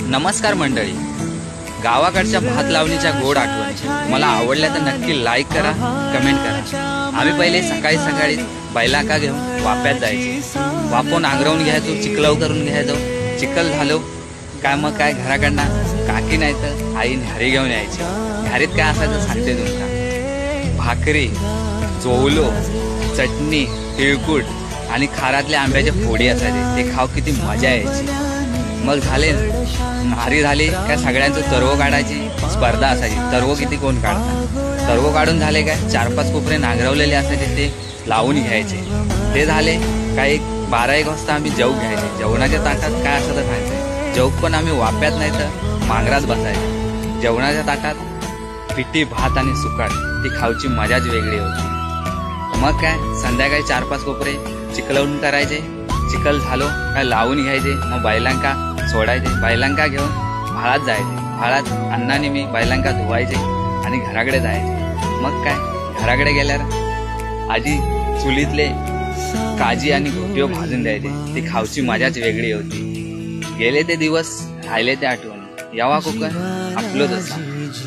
नमस्कार मंडळी, गावाकडच्या भात लावणीच्या गोड आठवणी मला आवडल्या तर नक्की लाईक करा, कमेंट करा। आम्ही पहिले सकाळी सकाळी बैलाका घेऊन वाप्यात जायचो, वापरून आंगरवून घ्यायचो, चिखलाव करून घ्यायचो। चिखल झालो काय मग काय घराकडनं काकी नाही तर आई न्यारी घेऊन यायची। न्यारीत काय असायचं सांगते तुमका, भाकरी, चोवलो, चटणी, तिळकुट आणि खारातले आंब्याचे फोडी असायचे। ते खाव किती मजा यायची। मग झाले न्यारी झाली काय सगळ्यांचं तरव काढायची स्पर्धा असायची। तरव किती कोण काढतात, तरव काढून झाले काय 4-5 कोपरे नांगरवलेले असायचे ते लावून घ्यायचे। ते झाले काय 12-1 वाजता आम्ही जेव घ्यायचे। जेवणाच्या ताटात काय असं तर खायचं। जेव पण आम्ही वाप्यात नाही तर मांगरात बसायचे। जेवणाच्या ताटात पिठी भात आणि सुकाट ती खाऊची मजाच वेगळी होती। मग काय संध्याकाळी 4-5 कोपरे चिखलवून करायचे। चिखल झालो काय लावून घ्यायचे, मग बैलांका सोडायचे। बैलांका घेऊन भाळात जायचे। भाळात अण्णाने मी बैलांका धुवायचे आणि घराकडे जायचे। मग काय घराकडे गेल्यावर आजी चुलीतले काजी आणि घोटियो भाजून द्यायचे। ती खाऊची मजाच वेगळी होती। गेले ते दिवस, राहिले ते आठवणी। यावा कोकण आपलं जसा।